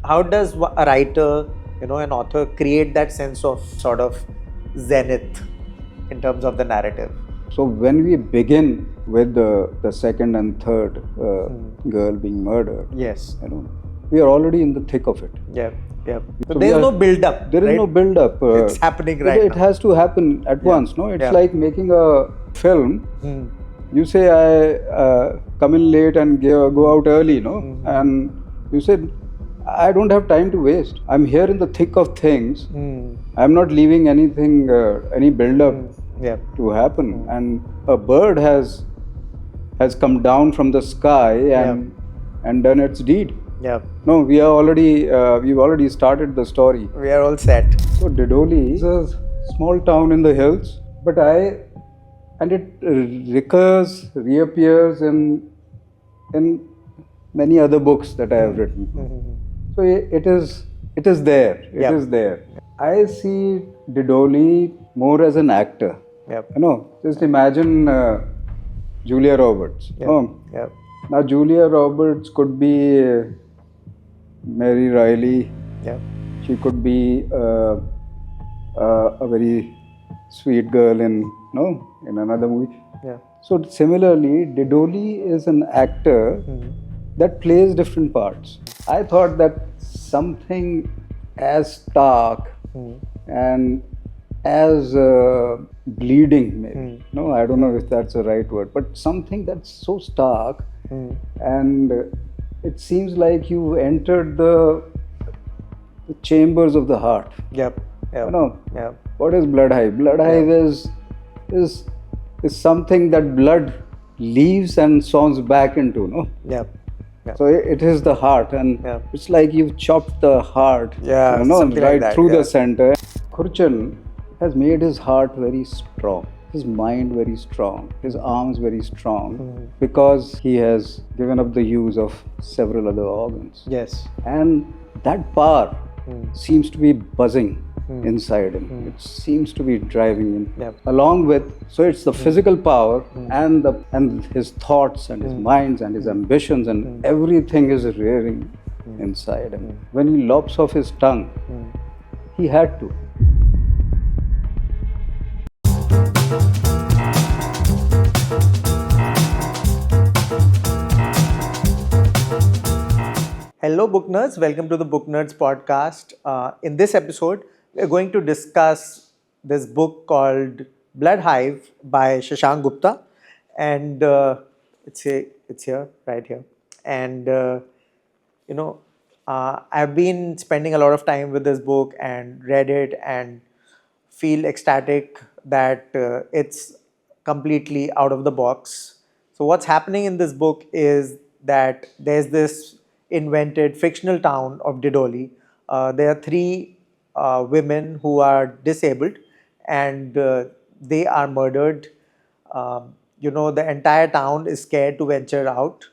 how does a writer, an author create that sense of sort of zenith in terms of the narrative? So when we begin with the second and third girl being murdered, Yes. We are already in the thick of it. Yeah. So So there's no build-up. There is right? no build-up. It's happening right It now. has to happen at once. No, it's Yeah. like making a film. You say I come in late and go out early, and you said I don't have time to waste. I'm here in the thick of things. I'm not leaving anything, any build-up to happen. And a bird has come down from the sky and done its deed. Yeah. No, we've already started the story. We are all set. So Didoli is a small town in the hills, but it reappears in many other books that I have written. So it is there. It is there. I see Didoli more as an actor. Just imagine Julia Roberts. Now Julia Roberts could be Mary Riley. She could be a very sweet girl in another movie. So similarly, Didoli is an actor that plays different parts. I thought that something as stark and as bleeding, maybe. No, I don't know if that's the right word, but something that's so stark and it seems like you entered the chambers of the heart. What is Bloodhive? Bloodhive is something that blood leaves and sounds back into, no? So it is the heart, and it's like you've chopped the heart, right like that, through the center. Khurchen has made his heart very strong, his mind very strong, his arms very strong, because he has given up the use of several other organs. And that power seems to be buzzing inside him. It seems to be driving him. Along with, so it's the physical power and his thoughts and his minds and his ambitions and everything is rearing inside him. When he lops off his tongue, he had to. Hello, book nerds. Welcome to the Booknerds Podcast. In this episode, we're going to discuss this book called Bloodhive by Shashank Gupta. And it's here, right here. And, I've been spending a lot of time with this book and read it and feel ecstatic that it's completely out of the box. So what's happening in this book is that there's this invented fictional town of Didoli. There are three women who are disabled and they are murdered. The entire town is scared to venture out.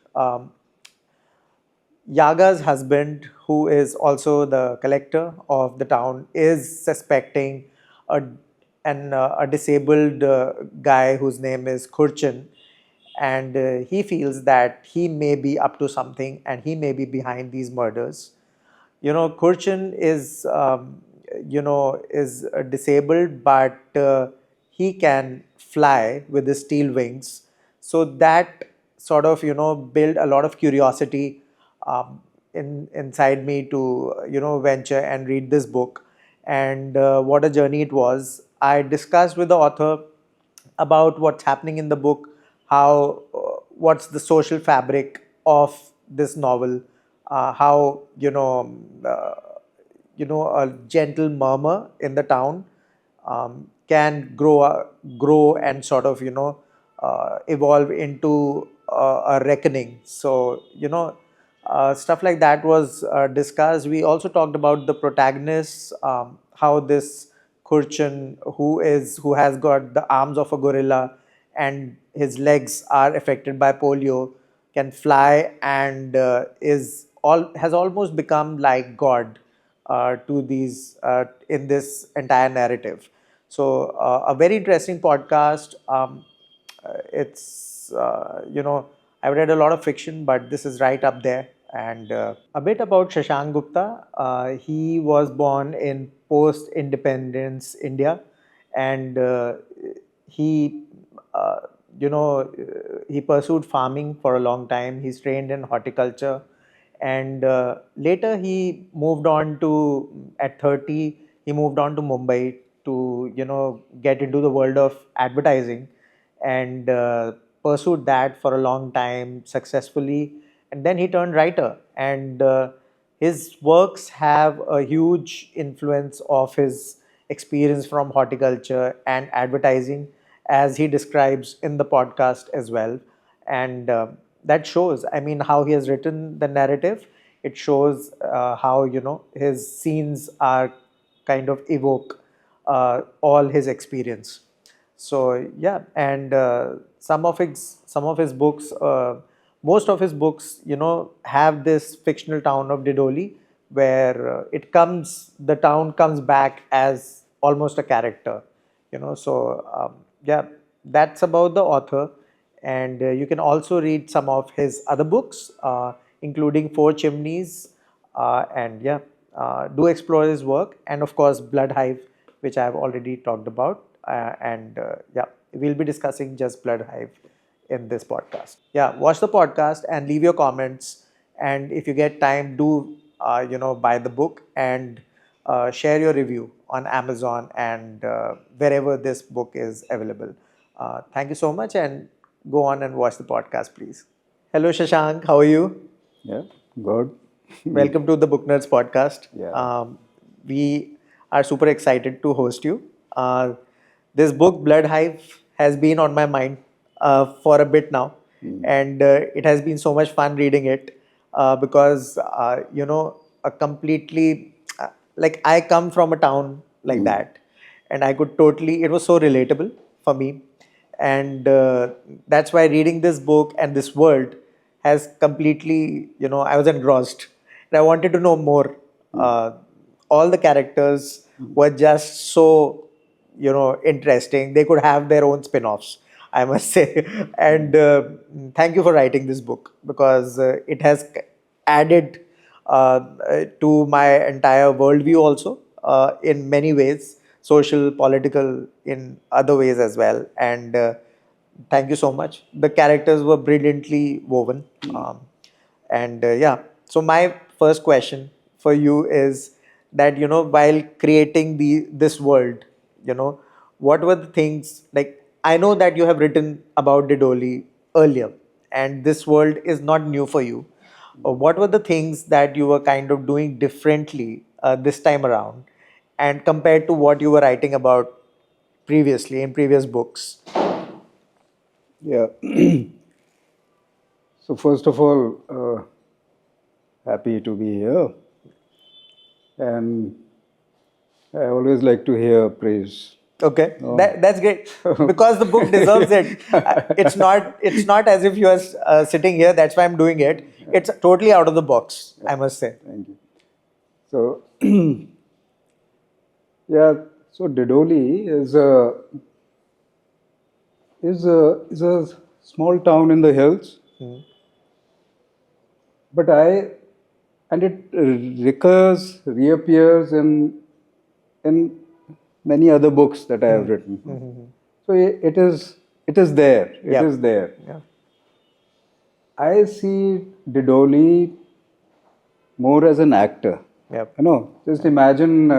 Yaga's husband, who is also the collector of the town, is suspecting a disabled guy whose name is Khurchen, and he feels that he may be up to something and he may be behind these murders. Khurchen is disabled, but he can fly with his steel wings. So that sort of build a lot of curiosity inside me to venture and read this book. And what a journey it was. I discussed with the author about what's happening in the book, how what's the social fabric of this novel, how a gentle murmur in the town can grow and sort of evolve into a reckoning. So stuff like that was discussed. We also talked about the protagonists, how this Khurchen, who has got the arms of a gorilla and his legs are affected by polio, can fly and has almost become like God to these in this entire narrative. So a very interesting podcast. It's I've read a lot of fiction, but this is right up there. And a bit about Shashank Gupta. He was born in post-independence India, and he, uh, he pursued farming for a long time. He's trained in horticulture, and later he moved on to at 30. He moved on to Mumbai to get into the world of advertising, and pursued that for a long time successfully, and then he turned writer, and his works have a huge influence of his experience from horticulture and advertising, as he describes in the podcast as well. And that shows, I mean, how he has written the narrative. It shows how his scenes are kind of evoke all his experience. So yeah, and some of his books, most of his books, have this fictional town of Didoli, where the town comes back as almost a character, So yeah, that's about the author, and you can also read some of his other books, including Four Chimneys, and yeah, do explore his work, and of course Bloodhive, which I have already talked about, and yeah, we'll be discussing just Bloodhive in this podcast. Yeah, watch the podcast and leave your comments, and if you get time, do buy the book and share your review on Amazon and wherever this book is available. Thank you so much, and go on and watch the podcast, please. Hello, Shashank. How are you? Yeah, good. Welcome to the Booknerds Podcast. Yeah. We are super excited to host you. This book, Bloodhive, has been on my mind for a bit now, and it has been so much fun reading it because, a completely, like, I come from a town like that, and I could totally, it was so relatable for me. And that's why reading this book and this world has completely, I was engrossed, and I wanted to know more. All the characters were just so, interesting. They could have their own spin-offs, I must say. And thank you for writing this book, because it has added to my entire worldview also, in many ways, social, political, in other ways as well. And thank you so much. The characters were brilliantly woven. And yeah, so my first question for you is that, while creating this world, what were the things, like, I know that you have written about Didoli earlier, and this world is not new for you. What were the things that you were kind of doing differently this time around, and compared to what you were writing about previously in previous books? Yeah. So first of all, happy to be here, and I always like to hear praise. Okay, that's great, because the book deserves it. It's not as if you are sitting here. That's why I'm doing it. It's totally out of the box, I must say. Thank you. So yeah, so Didoli is a small town in the hills, but it reappears in many other books that I have written. So it is there. It is there. Yeah. I see Didoli more as an actor. Yep. Just imagine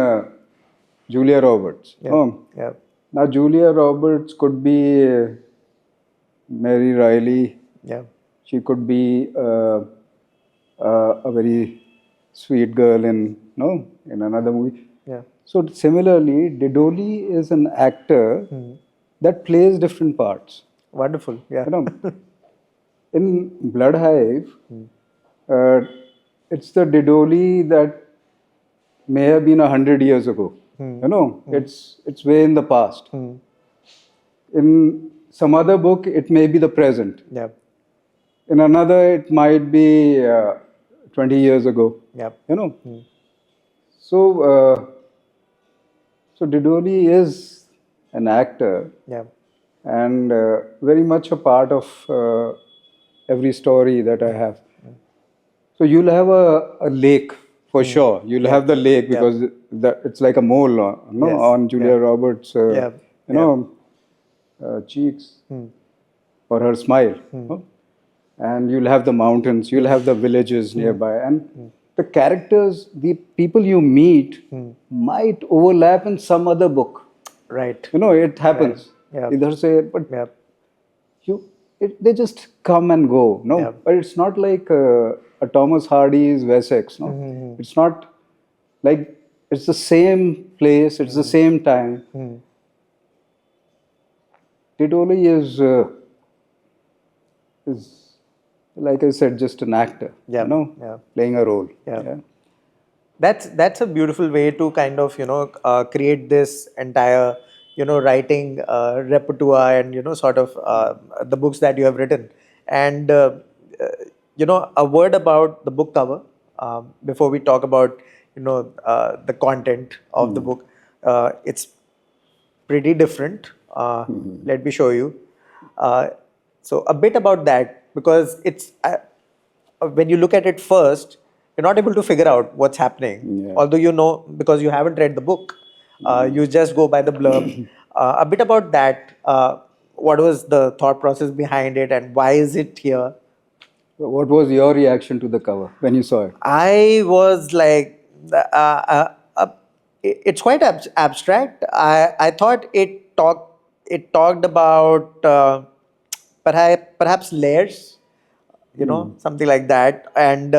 Julia Roberts. Yep. Now Julia Roberts could be Mary Riley. Yeah. She could be a very sweet girl in another movie. Yeah. So similarly, Didoli is an actor that plays different parts. Wonderful. Yeah. In Bloodhive, it's the Didoli that may have been 100 years ago. It's way in the past. In some other book, it may be the present. Yeah. In another, it might be 20 years ago. Yeah. So Didoli is an actor. Yeah. And very much a part of every story that I have. So you'll have a lake for sure. You'll have the lake because it's like a mole, no, Yes. on Julia Roberts, Yeah. you know, cheeks or her smile. No? And you'll have the mountains, you'll have the villages nearby, and the characters, the people you meet, might overlap in some other book. Right. You know, it happens. Yeah. Either say, but Yeah. they just come and go. No, Yeah. but it's not like a Thomas Hardy's Wessex. No, it's not like it's the same place, it's the same time. Didoli is like I said, just an actor. Yeah. You know, Yeah. playing a role. Yeah. That's a beautiful way to kind of create this entire writing repertoire and sort of the books that you have written. And a word about the book cover before we talk about the content of the book. It's pretty different. Let me show you. So a bit about that, because it's when you look at it first, you're not able to figure out what's happening. Yeah. Although because you haven't read the book, you just go by the blurb. A bit about that. What was the thought process behind it, and why is it here? What was your reaction to the cover when you saw it? I was like, it's quite abstract. I thought it talked about perhaps layers, something like that, and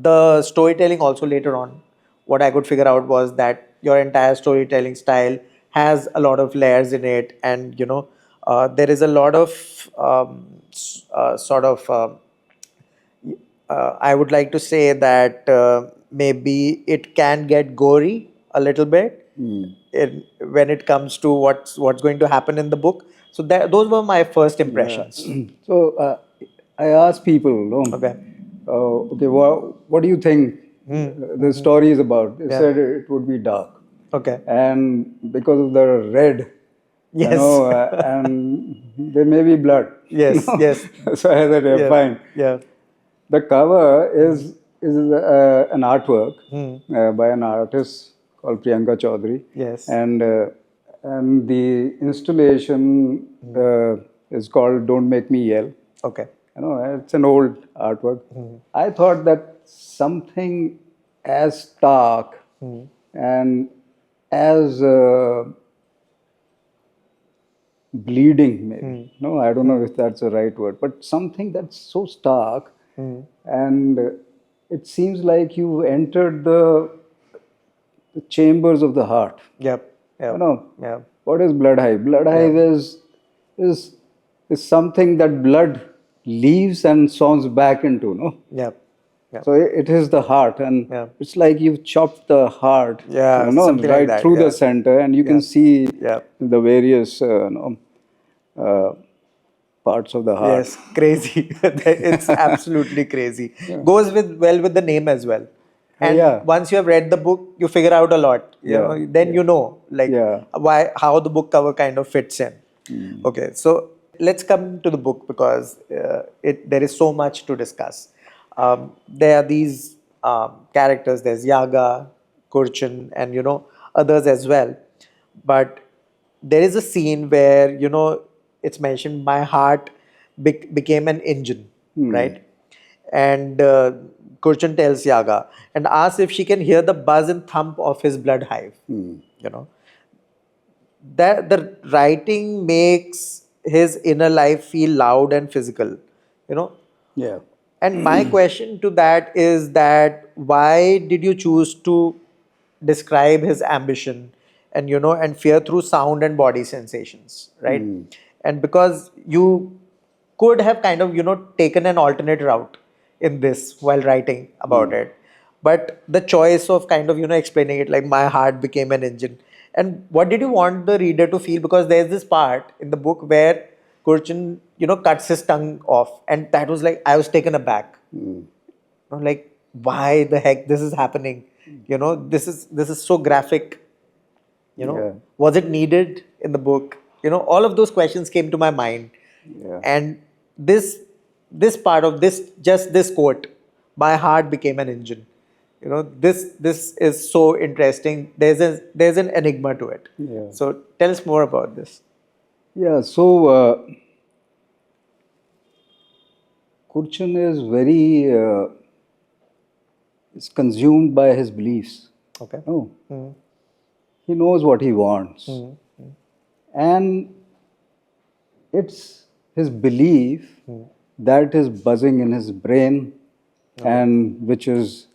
the storytelling also later on. What I could figure out was that your entire storytelling style has a lot of layers in it, and there is a lot of sort of. I would like to say that maybe it can get gory a little bit when it comes to what's going to happen in the book. So those were my first impressions. So I asked people, no, Okay. Okay, what do you think the story is about? They said it would be dark. Okay. And because of the red, Yes. and there may be blood. Yes. Yes. So I said, yeah, fine. Yeah. The cover is an artwork by an artist called Priyanka Chaudhary. Yes. And the installation is called "Don't Make Me Yell." Okay. It's an old artwork. I thought that something as stark and as bleeding, maybe. No, I don't know if that's the right word, but something that's so stark, and it seems like you entered the chambers of the heart. Yep. Yep. Yeah. What is Bloodhive? Bloodhive is something that blood leaves and sawns back into, no? Yep. Yep. So it is the heart, and Yeah. it's like you've chopped the heart, Yeah, something like right that, through yeah. the center, and you can see Yeah. the various parts of the heart. Yes, crazy. It's absolutely crazy. Goes well with the name as well. And Yeah. once you have read the book, you figure out a lot. Then like Yeah. how the book cover kind of fits in. Okay, so let's come to the book, because there is so much to discuss. There are these characters. There's Yaga, Khurchen, and others as well. But there is a scene where it's mentioned, my heart became an engine, right? And Khurchen tells Yaga and asks if she can hear the buzz and thump of his blood hive. That the writing makes his inner life feel loud and physical. Yeah. And my question to that is that why did you choose to describe his ambition and fear through sound and body sensations, right? And because you could have kind of taken an alternate route in this while writing about it, but the choice of kind of explaining it like my heart became an engine. And what did you want the reader to feel? Because there's this part in the book where Khurchen, cuts his tongue off, and that was like I was taken aback. Like, why the heck this is happening? This is so graphic. Yeah. Was it needed in the book? All of those questions came to my mind, Yeah. and this this part of this, just this quote, my heart became an engine. This is so interesting. There's an enigma to it. Yeah. So tell us more about this. Yeah. So Khurchen is very is consumed by his beliefs. Okay. No, he knows what he wants, and it's his belief that is buzzing in his brain, and which is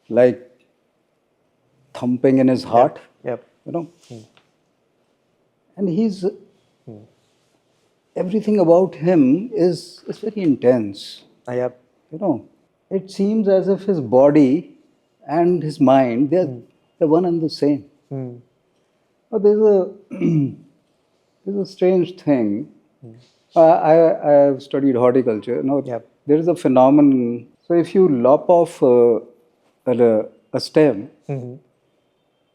like thumping in his heart. Yep. And he's everything about him is very intense. Yep. It seems as if his body and his mind, they're one and the same. But there's a there's a strange thing. I have studied horticulture. Yep. There is a phenomenon. So if you lop off a stem,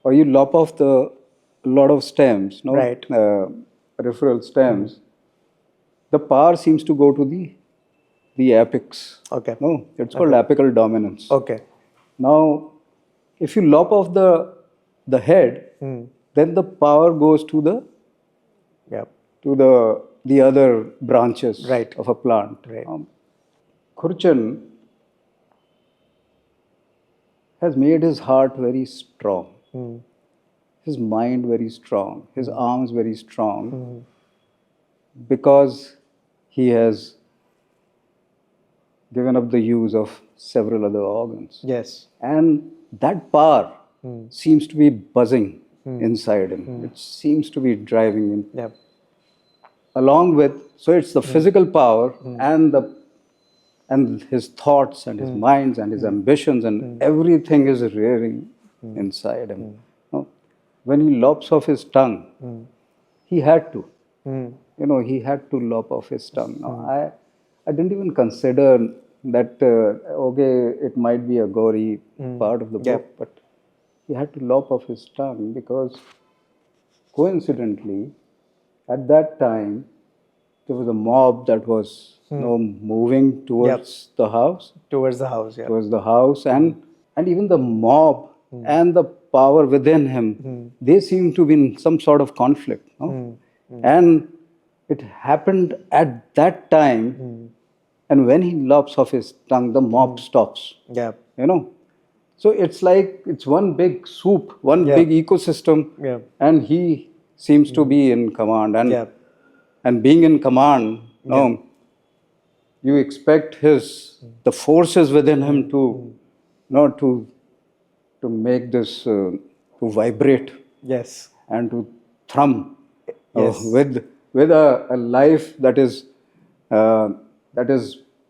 or you lop off a lot of stems, Right. Peripheral stems, the power seems to go to the apex. Okay. No, it's called apical dominance. Okay. Now, if you lop off the head, then the power goes to the other branches Right. of a plant. Right. Khurchen has made his heart very strong, his mind very strong, his arms very strong, because he has given up the use of several other organs. Yes. And that power seems to be buzzing inside him. It seems to be driving him. Yep. Along with, so it's the physical power and his thoughts and his minds and his ambitions and everything is rearing inside him. When he lops off his tongue, he had to. He had to lop off his tongue. I didn't even consider that, okay, it might be a gory part of the book, but he had to lop off his tongue because coincidentally, at that time, there was a mob that was moving towards the house. Towards the house, yeah. Towards the house, and even the mob and the power within him, they seem to be in some sort of conflict. And it happened at that time, and when he lops off his tongue, the mob stops. Yeah. So it's like it's one big soup, one big ecosystem, and he seems to be in command. And being in command, you expect the forces within him to make this to vibrate. Yes. And to thrum Yes. with a life that is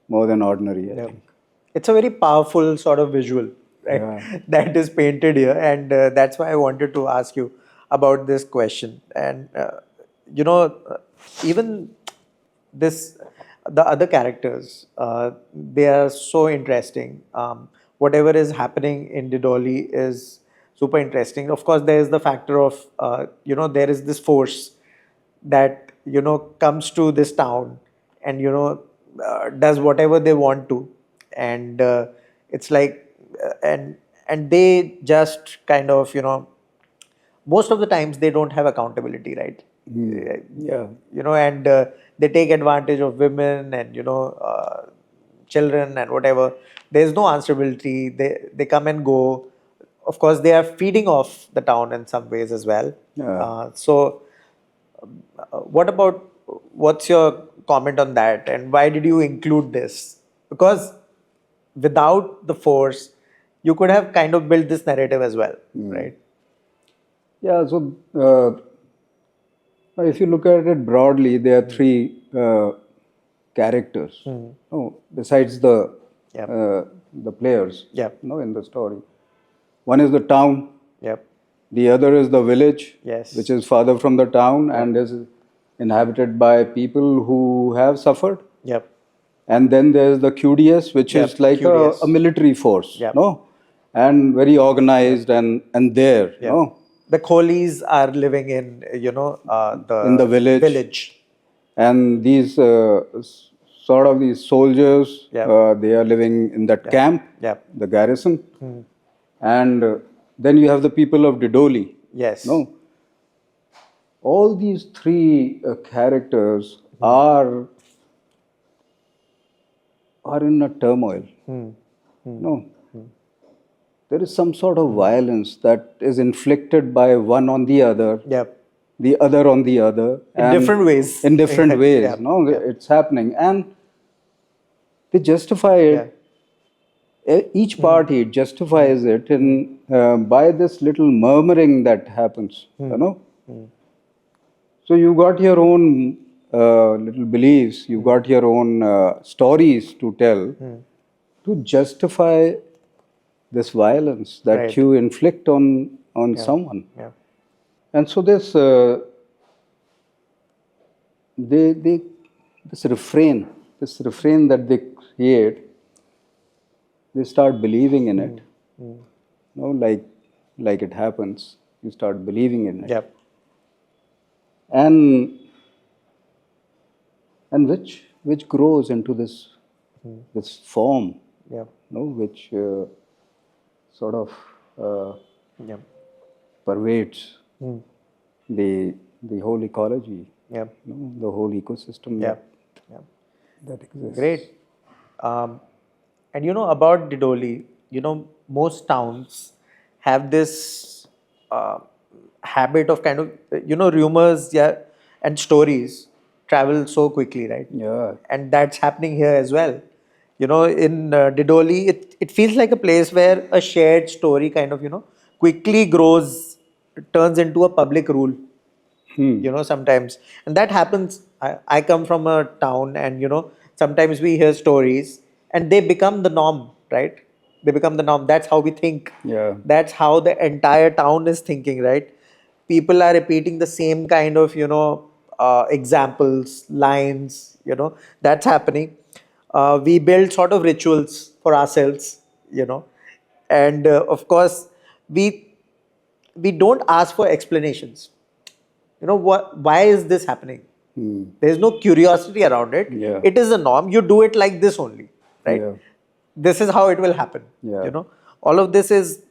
more than ordinary, I think. It's a very powerful sort of visual, right? Yeah. That is painted here, and that's why I wanted to ask you about this question. And even the other characters, they are so interesting. Whatever is happening in Didoli is super interesting. Of course, there is the factor of there is this force that comes to this town and does whatever they want to, and it's like and they just kind of most of the times they don't have accountability, right? Yeah. And they take advantage of women and children and whatever. There's no answerability. They come and go. Of course, they are feeding off the town in some ways as well. Yeah. So what's your comment on that, and why did you include this? Because without the force, you could have kind of built this narrative as well, right? Yeah, so if you look at it broadly, there are three characters. Besides the players, in the story. One is the town. Yep. The other is the village, Yes. which is farther from the town and is inhabited by people who have suffered. Yep. And then there's the QDS, which is like QDS. a military force, Yep. and very organized and there, The Kohlis are living in in the village. And these sort of these soldiers. They are living in that camp, the garrison. And then you have the people of Didoli. Yes. No. All these three characters are in a turmoil. No. There is some sort of violence that is inflicted by one on the other. The other on the other. In different ways. In different ways. No, it's happening. And they justify it. Each party justifies it by this little murmuring that happens. You know. So you got your own little beliefs. You got your own stories to tell to justify this violence that you inflict on someone. And so this this refrain that they create, they start believing in it. You know, like it happens, you start believing in it. And which grows into this form, you know, which sort of pervades the whole ecology, you know, the whole ecosystem that exists. Great. And you know about Didoli, you know, most towns have this habit of kind of, you know, rumors and stories travel so quickly, right? And that's happening here as well. You know, in Didoli, it feels like a place where a shared story kind of, you know, quickly grows, turns into a public rule, you know, sometimes. And that happens. I come from a town and, you know, sometimes we hear stories and they become the norm, right? They become the norm. That's how we think. That's how the entire town is thinking, right? People are repeating the same kind of, you know, examples, lines, you know, that's happening. We build sort of rituals for ourselves, you know, and of course, we don't ask for explanations. You know, why is this happening? There is no curiosity around it. It is a norm. You do it like this only, right? This is how it will happen. You know, all of this is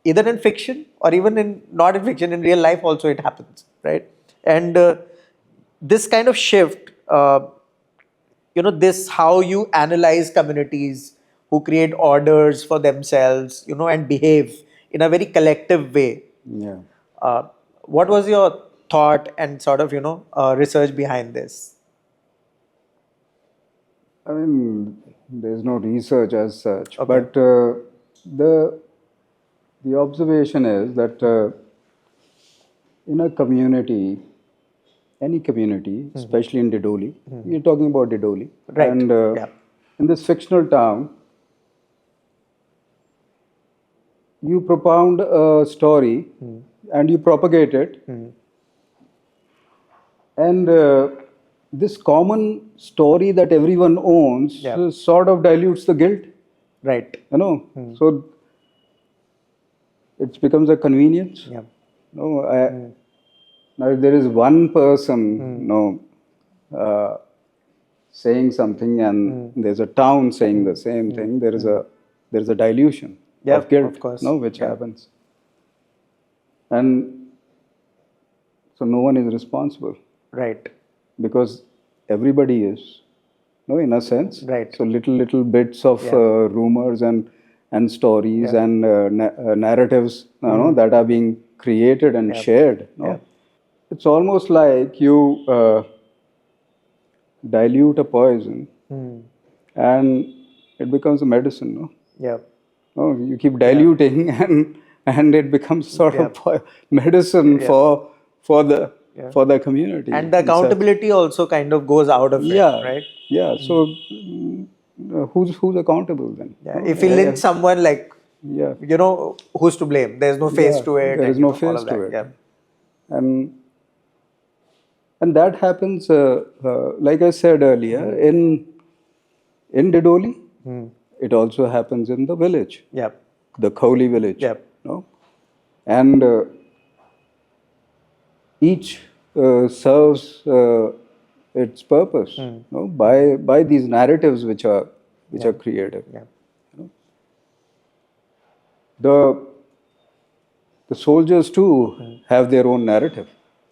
either in fiction or even in not in fiction, in real life also it happens, right? And this kind of shift, you know, this how you analyze communities who create orders for themselves, you know, and behave in a very collective way. What was your thought and sort of, you know, research behind this? I mean, there's no research as such, but the observation is that in a community, any community, especially in Didoli, we're talking about Didoli, and in this fictional town, you propound a story and you propagate it, and this common story that everyone owns sort of dilutes the guilt, right? You know, so it becomes a convenience. No, now if there is one person, you know, saying something, and there's a town saying the same thing, there is a dilution of guilt, of course. No, which happens, and so no one is responsible, right? Because everybody is, no, in a sense, right? So little bits of rumors and stories and narratives, you know, that are being created and shared. No? It's almost like you dilute a poison and it becomes a medicine. No, no, you keep diluting and it becomes sort of medicine for the community. And the accountability also kind of goes out of it, right? So who's accountable then? No? If you lynch someone, like, you know, who's to blame? There's no face to it. There is no face to it. And that happens, like I said earlier, in Didoli. It also happens in the village, the Kholi village. No? And each serves its purpose, by these narratives which are created. Yeah. The soldiers too have their own narrative.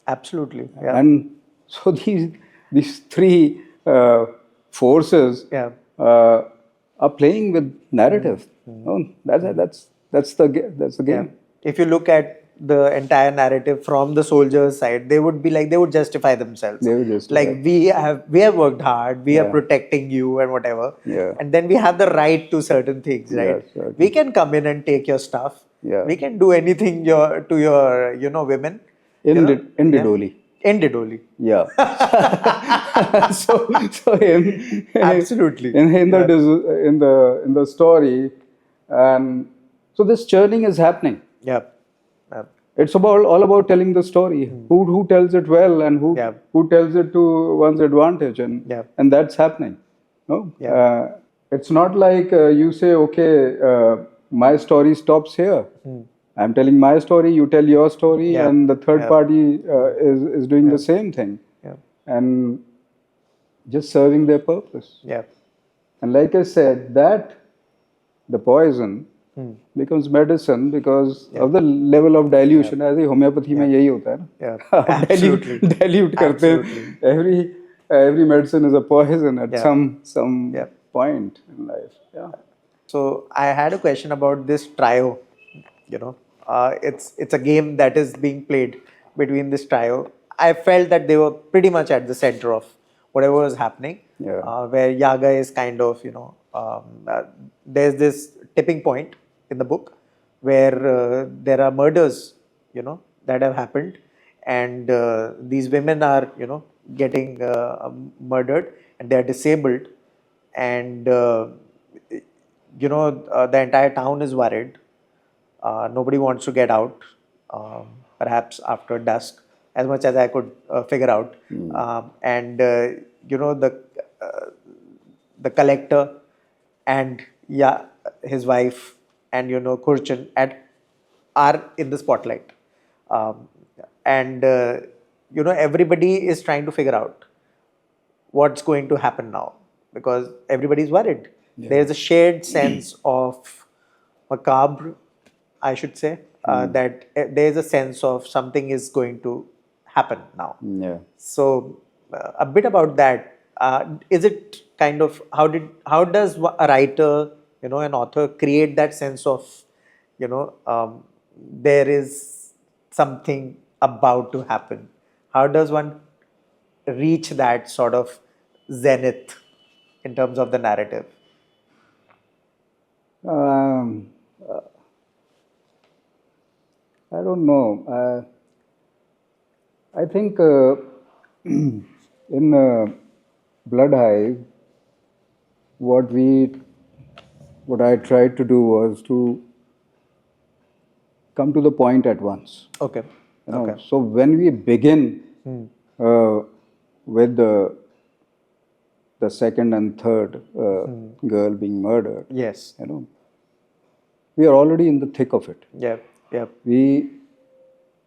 Absolutely. Yeah. And so these three forces Yeah. are playing with narrative. That's the game. Yeah. If you look at the entire narrative from the soldiers' side, they would justify themselves. They would justify. Like we have worked hard, we are protecting you and whatever. Yeah. And then we have the right to certain things, right? Yes, certainly. We can come in and take your stuff. Yeah. We can do anything to your women. In Didoli. In Didoli. Yeah. so him Absolutely. in the story, and so this churning is happening. Yeah. It's all about telling the story. Who tells it well, and who tells it to one's advantage, and that's happening. No, it's not like you say, okay, my story stops here. I'm telling my story, you tell your story, and the third party is doing the same thing, and just serving their purpose. Yeah. And like I said, that the poison becomes medicine because of the level of dilution. As a homeopathy में यही होता है ना. Absolutely. dilute करते हैं. Every medicine is a poison at some point in life. Yeah. So I had a question about this trio. It's a game that is being played between this trio. I felt that they were pretty much at the center of whatever was happening. Yeah. Where Yaga is kind of, there's this tipping point in the book where there are murders, that have happened, and these women are, getting murdered, and they are disabled, and the entire town is worried. Nobody wants to get out, perhaps after dusk, as much as I could figure out. And the collector and his wife and Khurchen are in the spotlight, and everybody is trying to figure out what's going to happen now, because everybody's worried. There's a shared sense of macabre, I should say, that there's a sense of something is going to happen now. Yeah. So a bit about that. Is it kind of how does a writer, an author, create that sense of, there is something about to happen? How does one reach that sort of zenith in terms of the narrative? I don't know. I think in Bloodhive, what I tried to do was to come to the point at once. Okay. Okay. So when we begin with the second and third girl being murdered, yes, we are already in the thick of it. Yeah. Yeah.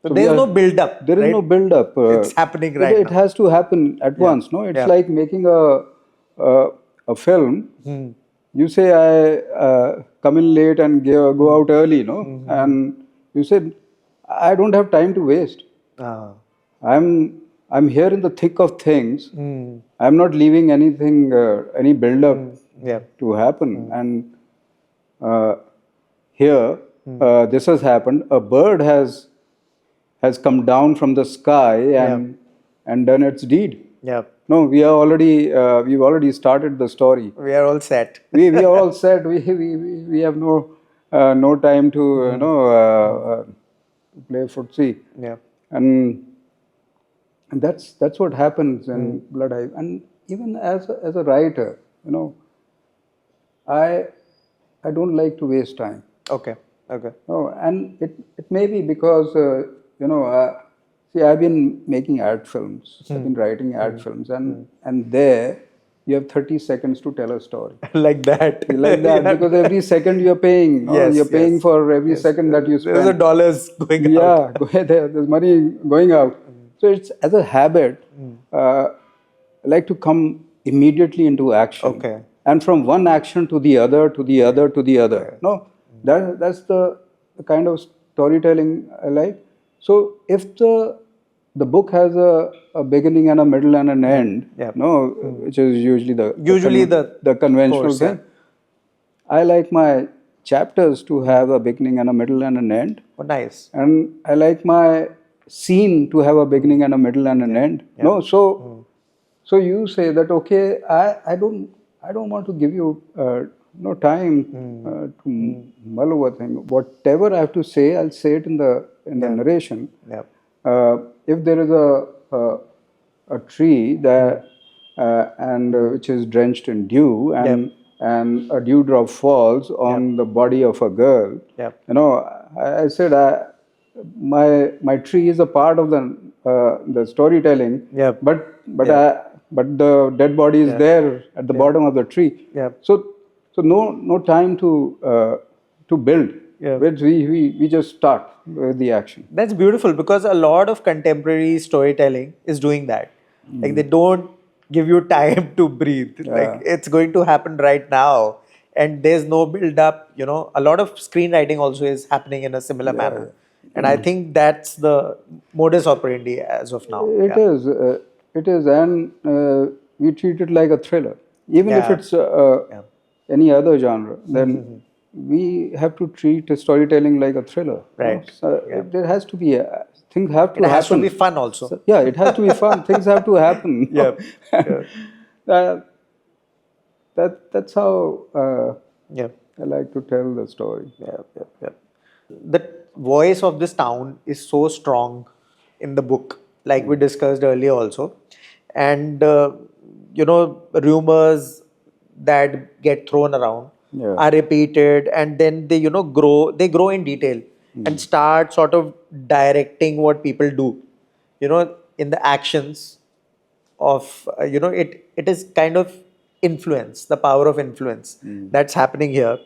So there's no build up. There is no build up. It's happening right now. It has to happen at once. No, it's like making a film. You say I come in late and go out early, and you said I don't have time to waste. I'm here in the thick of things. I'm not leaving anything, any build up to happen. And here, this has happened. A bird has come down from the sky and done its deed. Yeah. No, we've already started the story. We are all set. we are all set. We have no time to play footsie. Yeah. And that's what happens in Bloodhive. And even as a writer, I don't like to waste time. Okay. Okay. No, and it may be because see, I've been making ad films. I've been writing ad films, and there you have 30 seconds to tell a story. Like that. Like that, because every second you're paying. You're paying for every second that you spend. There's dollars going out. Yeah, there's money going out. So it's as a habit. like to come immediately into action. Okay. And from one action to the other, to the other, to the other. No, that's the kind of storytelling I like. So if the book has a beginning and a middle and an end, no, which is usually the conventional course, thing. I like my chapters to have a beginning and a middle and an end. Oh, nice. And I like my scene to have a beginning and a middle and an end. No, so you say that, okay, I don't want to give you no time to mull over things. Whatever I have to say, I'll say it in the narration. If there is a tree that which is drenched in dew, and a dewdrop falls on the body of a girl, I said my tree is a part of the storytelling, but the dead body is there at the bottom of the tree. So no time to build. Which we just start with the action. That's beautiful, because a lot of contemporary storytelling is doing that. Like, they don't give you time to breathe. Like, it's going to happen right now, and there's no build up. A lot of screenwriting also is happening in a similar manner, and I think that's the modus operandi as of now. It is, and we treat it like a thriller, even if it's any other genre. Then we have to treat storytelling like a thriller. Right. There has to be things have to happen. It has to be fun also. So, it has to be fun. Things have to happen. That's how I like to tell the story. The voice of this town is so strong in the book, like we discussed earlier also. And, rumors that get thrown around are repeated, and then they, grow in detail and start sort of directing what people do, in the actions of, it is kind of influence, the power of influence that's happening here.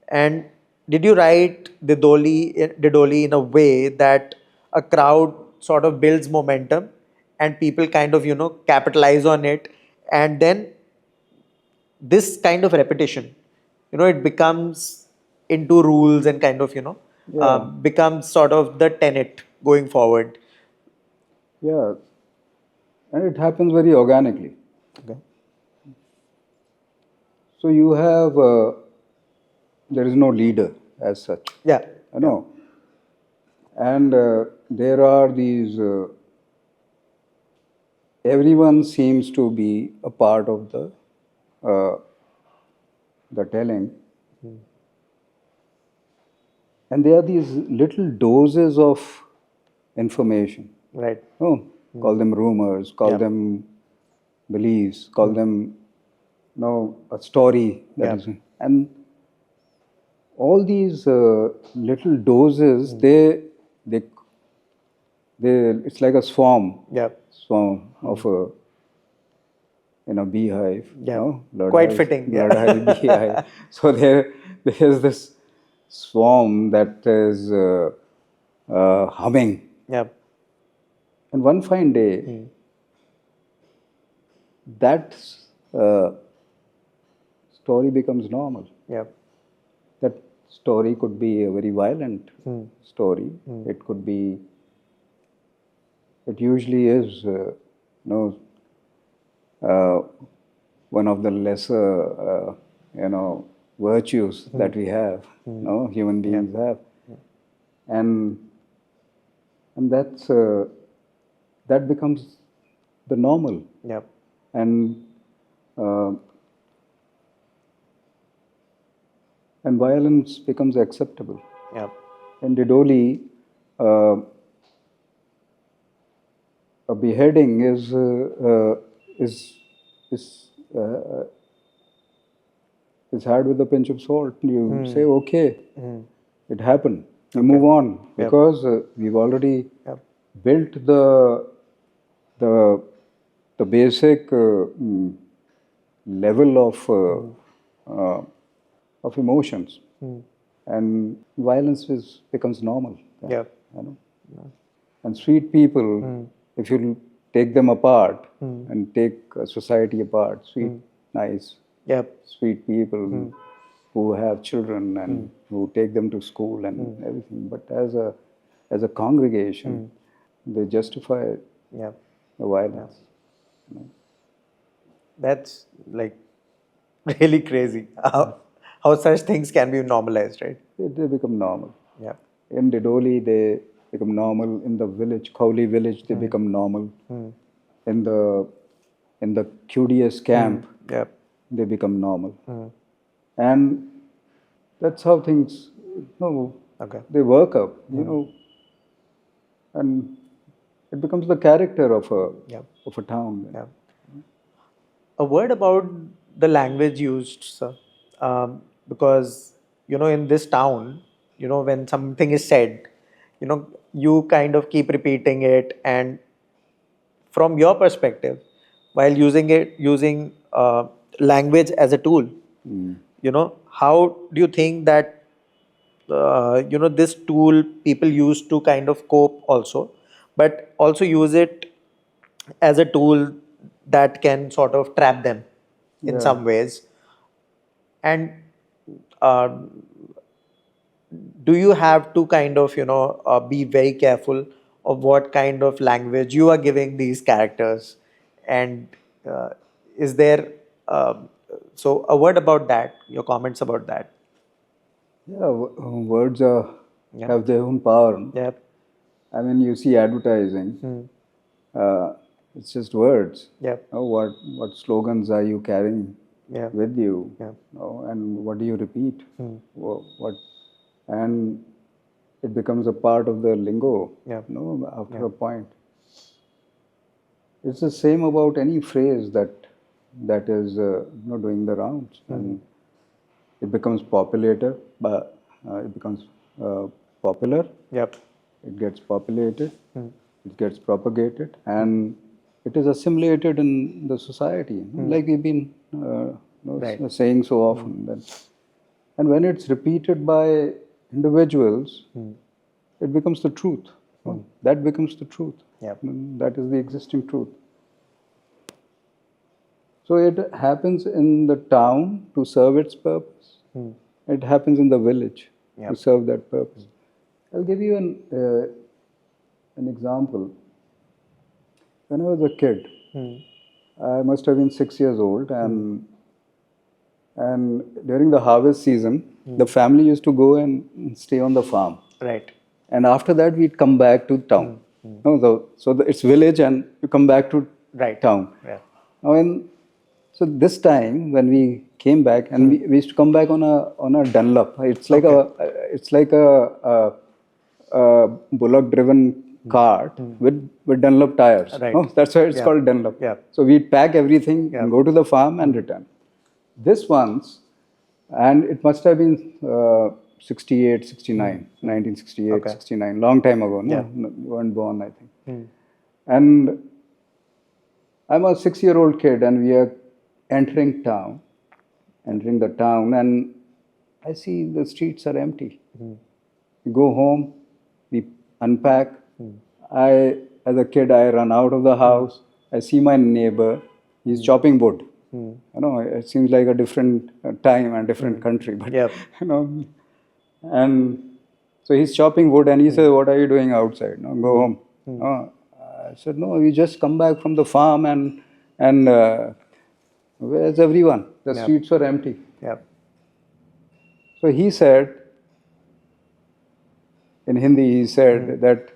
And did you write Didoli in a way that a crowd sort of builds momentum and people kind of, capitalize on it, and then this kind of repetition, it becomes into rules and kind of, becomes sort of the tenet going forward? Yeah, and it happens very organically. Okay. So you have, there is no leader as such. And there are these, everyone seems to be a part of the telling. And there are these little doses of information. Right. Call them rumors, call them beliefs, call them, a story. And all these little doses, they it's like a swarm of a beehive. Quite fitting. Bloodhive, beehive. So there's this swarm that is humming. And one fine day, that story becomes normal. That story could be a very violent story. It could be. It usually is, one of the lesser, virtues that we have. Human beings have, and that's that becomes the normal. And violence becomes acceptable. In Didoli, a beheading is had with a pinch of salt. You say, okay, it happened. You move on, because we've already built the basic level of emotions, and violence becomes normal. And sweet people, if you take them apart and take society apart. Sweet, nice, Yep. sweet people who have children and who take them to school and everything. But as a congregation, they justify Yep. the violence. That's like really crazy. How such things can be normalized, right? They become normal. Yeah. In Didoli, they become normal. In the village, Khawli village, they become normal. In the QDS camp, Yep. they become normal. And that's how things, Okay. they work up, and it becomes the character of a town. Yeah. A word about the language used, sir. Because, in this town, when something is said, you kind of keep repeating it. And from your perspective, while using language as a tool, how do you think that, this tool people use to kind of cope also, but also use it as a tool that can sort of trap them in Yeah. some ways. And uh, do you have to kind of be very careful of what kind of language you are giving these characters? And uh, is there so a word about that, your comments about that? Yeah, words Yeah. have their own power. Yeah. I mean, you see advertising, it's just words. Yeah. What slogans are you carrying Yeah. with you? Yeah. And what do you repeat? What and it becomes a part of the lingo. Yeah. After a point, it's the same about any phrase that is doing the rounds, and it becomes populated. But it becomes popular. Yep. It gets populated. It gets propagated, and it is assimilated in the society, like we've been Right. saying so often. And when it's repeated by individuals, it becomes the truth. That becomes the truth. Yep. That is the existing truth. So it happens in the town to serve its purpose. It happens in the village to serve that purpose. I'll give you an example. When I was a kid, I must have been 6 years old, and during the harvest season, the family used to go and stay on the farm. Right. And after that, we'd come back to town. It's village, and you come back to Right. town. Yeah. So this time when we came back, and we used to come back on a Dunlop. It's like a bullock-driven cart with Dunlop tires. Right. That's why it's called Dunlop. Yeah. So we'd pack everything and go to the farm and return. This once, and it must have been 68, 69, 1968, 69, long time ago. You weren't born, I think. And I'm a 6-year-old kid, and we are entering the town, and I see the streets are empty. We go home, we unpack. As a kid, I run out of the house. I see my neighbor. He's chopping wood. It seems like a different time and different country, but and so he's chopping wood, and he says, "What are you doing outside? Go home." I said, "No, we just come back from the farm, and where's everyone? The streets were empty." Yep. So he said, in Hindi, he said that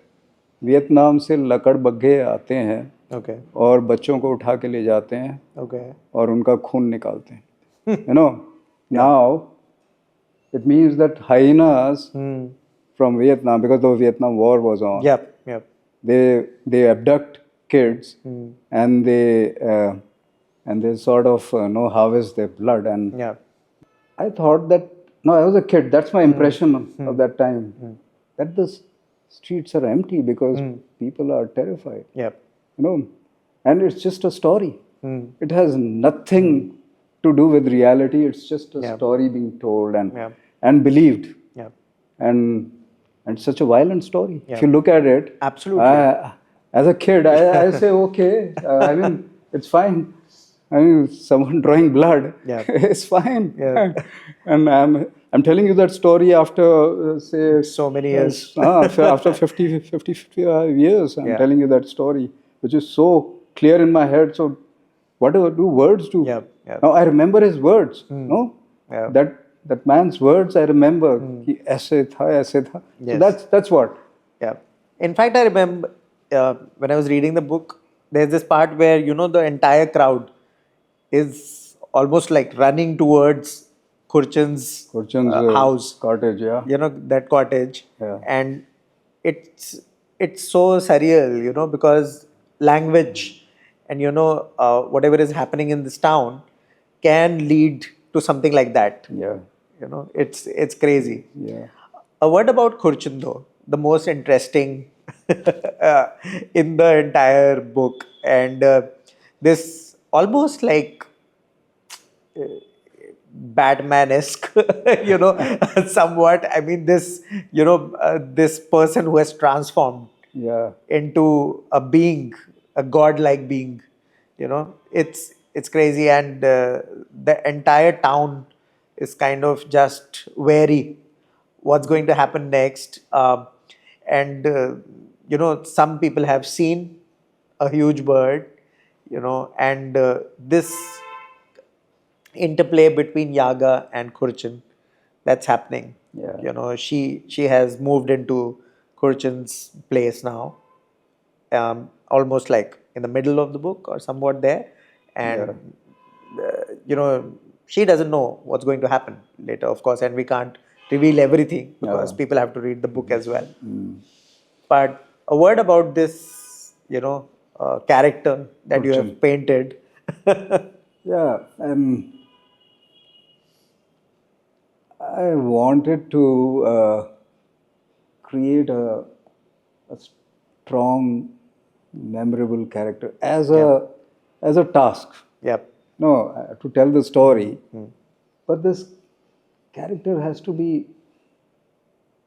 Vietnam से लकड़ बग्घे आते हैं Okay. और बच्चों को उठा के ले जाते हैं Okay. और उनका खून निकालते हैं. Now it means that hyenas from Vietnam, because the Vietnam War was on, Yep. they abduct kids and they sort of harvest their blood. And I thought that, I was a kid, that's my impression of that time, that the streets are empty because people are terrified. Yep. And it's just a story. It has nothing to do with reality. It's just a story being told and believed. And such a violent story. If you look at it, absolutely. As a kid, I say, okay, I mean, it's fine. I mean, someone drawing blood, Yeah. it's fine. Yeah. And I'm telling you that story after, say, So many years. after 55 years, I'm Yeah. telling you that story, which is so clear in my head. So, what do words do? Yeah. Yeah. Now, I remember his words, no? Yeah. That man's words I remember. Ki aise tha, aise tha. So Yes. that's what. Yeah. In fact, I remember when I was reading the book, there's this part where, the entire crowd is almost like running towards Khurchen's Khurchen's house, cottage, yeah. that cottage. Yeah. And it's so surreal, because language and, whatever is happening in this town can lead to something like that. Yeah. It's crazy. Yeah. A word about Khurchen, though, the most interesting in the entire book, and this almost like Batman-esque, somewhat. I mean, this person who has transformed Yeah. into a being, a godlike being. It's crazy, and the entire town is kind of just wary what's going to happen next. And some people have seen a huge bird, and this interplay between Yaga and Khurchen that's happening. Yeah. She has moved into Khurchen's place now, almost like in the middle of the book or somewhat there, and she doesn't know what's going to happen later, of course, and we can't reveal everything because people have to read the book as well. But a word about this, character that you have painted. Yeah. I wanted to create a strong, memorable character as a task. Yep. No, to tell the story. But this character has to be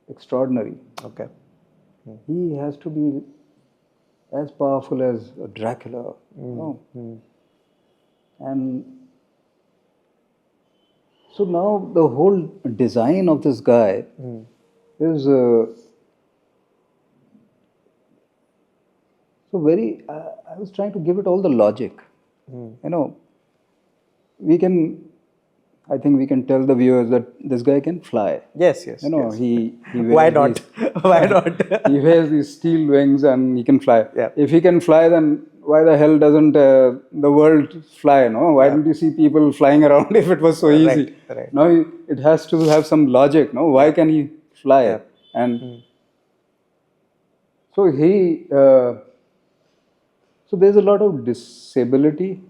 extraordinary. Okay. He has to be as powerful as Dracula. No? And so now the whole design of this guy is so very. I was trying to give it all the logic. We can. I think we can tell the viewers that this guy can fly. Yes. He Why not? Why not? He wears these steel wings and he can fly. Yeah. If he can fly, then why the hell doesn't the world fly? No, why don't you see people flying around if it was so easy? Right. No, it has to have some logic. No, why can he fly? Yeah. And so so there's a lot of disability.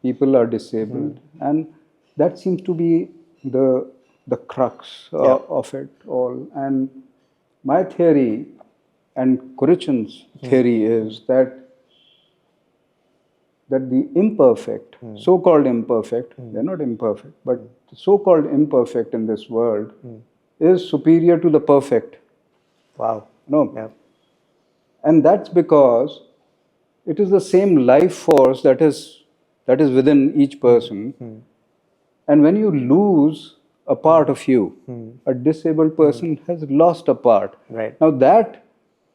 People are disabled, and that seems to be the crux of it all. And my theory and Khurchen's theory is that the imperfect, so-called imperfect, they're not imperfect, but the so-called imperfect in this world is superior to the perfect. Wow. No. Yeah. And that's because it is the same life force that is within each person. And when you lose a part of you, a disabled person has lost a part. Right. Now that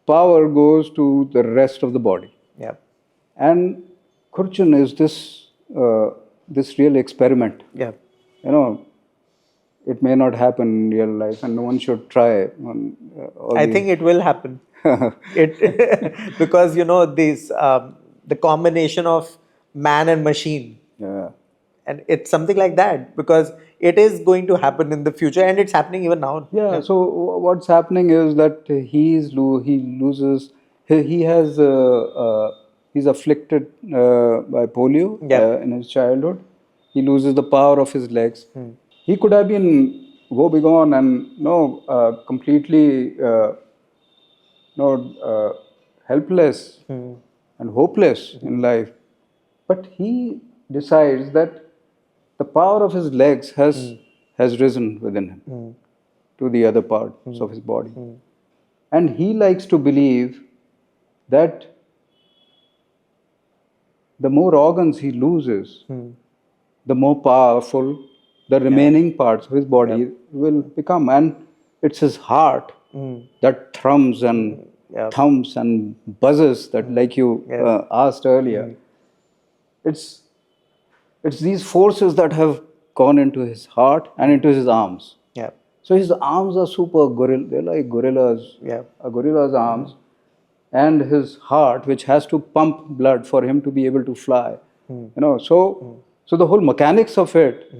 power goes to the rest of the body. Yeah. And Khurchen is this real experiment. Yeah. It may not happen in real life, and no one should try. I think it will happen. Because this the combination of man and machine. Yeah. And it's something like that because it is going to happen in the future, and it's happening even now. Yeah. So what's happening is that he loses. He's afflicted by polio in his childhood. He loses the power of his legs. He could have been woebegone and completely helpless and hopeless in life, but he decides that the power of his legs has risen within him to the other parts of his body. And he likes to believe that the more organs he loses, the more powerful the remaining parts of his body will become. And it's his heart that thrums and thumps and buzzes, that like you asked earlier. It's these forces that have gone into his heart and into his arms. Yeah. So his arms are super gorilla. They're like gorillas. Yeah. A gorilla's arms, and his heart, which has to pump blood for him to be able to fly. So the whole mechanics of it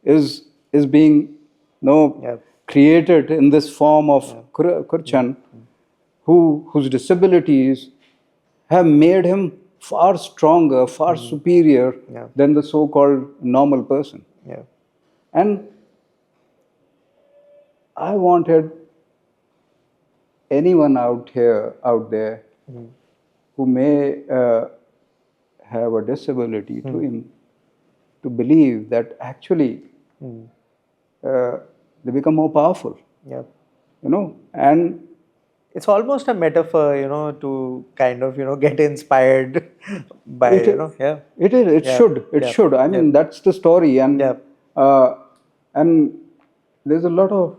is being created in this form of Khurchen, whose disabilities have made him far stronger, far superior than the so-called normal person. Yeah. And I wanted anyone out there, who may have a disability to him, to believe that actually they become more powerful. Yeah. And it's almost a metaphor, to kind of, get inspired by, It is. It should. I mean, that's the story. And and there's a lot of,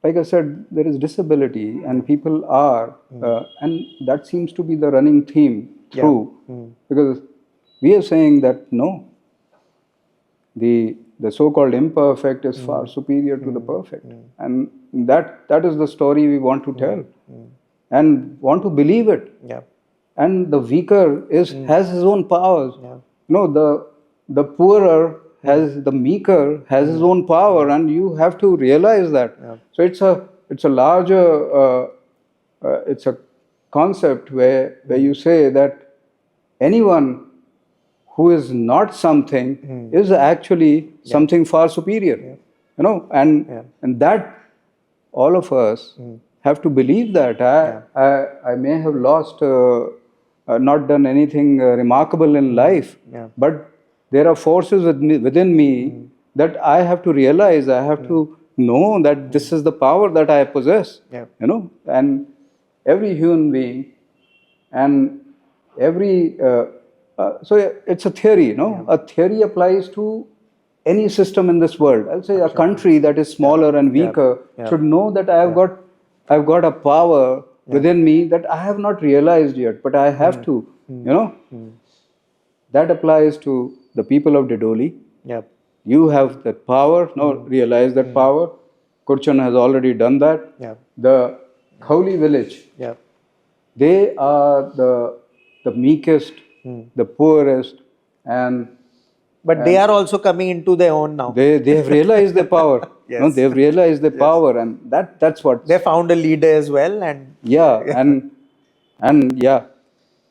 like I said, there is disability, and people are, and that seems to be the running theme through, because we are saying that no, the so-called imperfect is far superior to the perfect, and that is the story we want to tell, and want to believe it. Yeah. And the weaker has his own powers. Yeah. The poorer the meeker has his own power, and you have to realize that. Yeah. So it's a larger it's a concept where you say that anyone who is not something is actually something far superior. And that all of us have to believe that. I may have lost, not done anything remarkable in life, but there are forces within me that I have to realize. I have to know that this is the power that I possess. And every human being, and every so it's a theory. A theory applies to any system in this world. I'll say a country that is smaller and weaker should know that I've got a power within me that I have not realized yet, but I have to. That applies to the people of Didoli. Yep. You have that power. Realize that power. Khurchen has already done that. Yep. The Kholi village. Yep. They are the meekest, the poorest, but they are also coming into their own now. They have realized their power. Yes. They have realized their power, and that's what they found a leader as well, and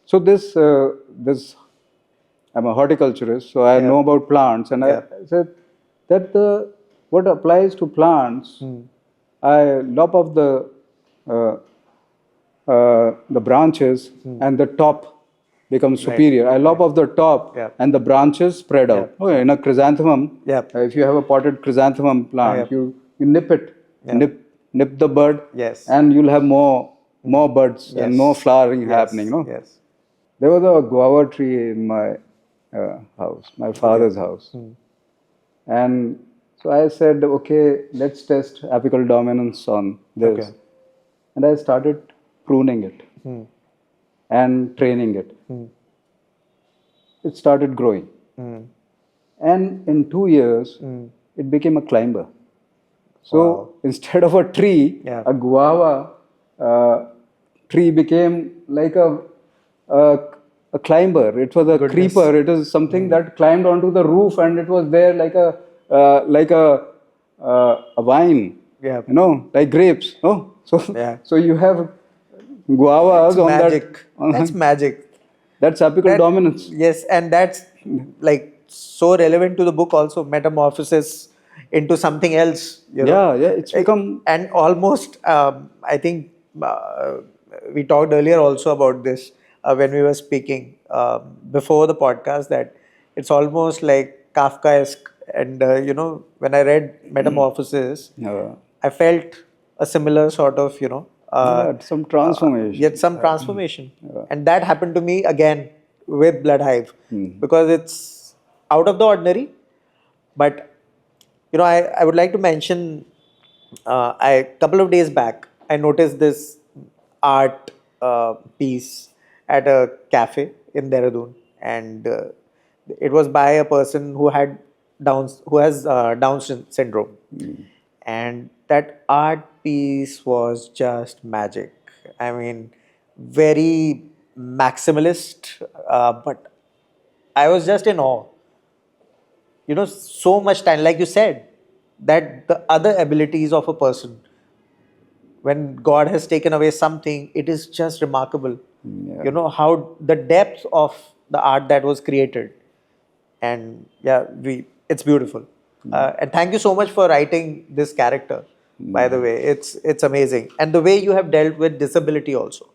So this I'm a horticulturist, so I know about plants, and I said that what applies to plants, I lop off the branches, and the top becomes superior. I lop off the top, and the branches spread out. In a chrysanthemum, if you have a potted chrysanthemum plant, you nip it, nip the bud, and you'll have more buds and more flowering happening. Yes. There was a guava tree in my house, my father's house. And so I said, okay, let's test apical dominance on this. Okay. And I started pruning it and training it. It started growing. And in 2 years, it became a climber. So instead of a tree, a guava tree became like a climber. It was a creeper. It is something that climbed onto the roof, and it was there like a vine. Like grapes. So you have guavas on magic. that. That's magic. That's apical dominance. Yes, and that's like so relevant to the book also. Metamorphosis into something else. It's become, and almost. I think we talked earlier also about this when we were speaking before the podcast, that it's almost like Kafkaesque. And when I read Metamorphosis, I felt a similar sort of Some transformation. Yet some transformation. And that happened to me again with Bloodhive because it's out of the ordinary. But, I would like to mention, a couple of days back, I noticed this art piece at a cafe in Dehradun, and it was by a person who has syndrome, and that art piece was just magic. I mean, very maximalist, but I was just in awe. So much time, like you said, that the other abilities of a person, when God has taken away something, it is just remarkable. How the depth of the art that was created, and yeah, it's beautiful. And thank you so much for writing this character. By the way, it's amazing, and the way you have dealt with disability also.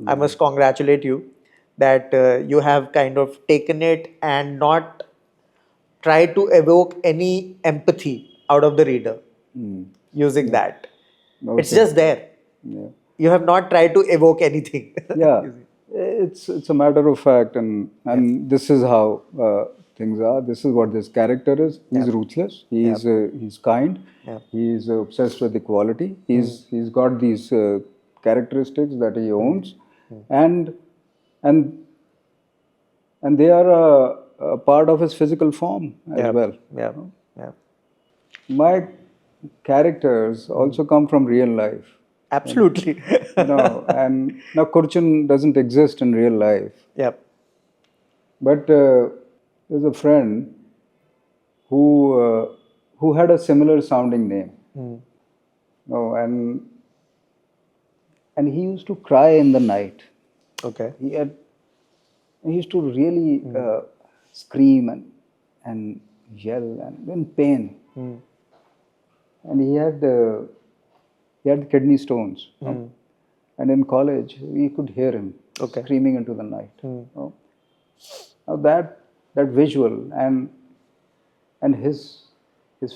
I must congratulate you that you have kind of taken it and not try to evoke any empathy out of the reader using that. Okay. It's just there. Yeah. You have not tried to evoke anything. Yeah, it's a matter of fact, and this is how things are. This is what this character is. He's ruthless. He's kind. He's obsessed with equality. He's got these characteristics that he owns, and and and they are a part of his physical form as well. Yeah. Yeah. My characters also come from real life. Absolutely. And now Khurchen doesn't exist in real life. Yep. But there's a friend who had a similar sounding name. And he used to cry in the night. Okay. He used to really scream and yell and in pain. And he had kidney stones. And in college, we could hear him screaming into the night. Now that visual and his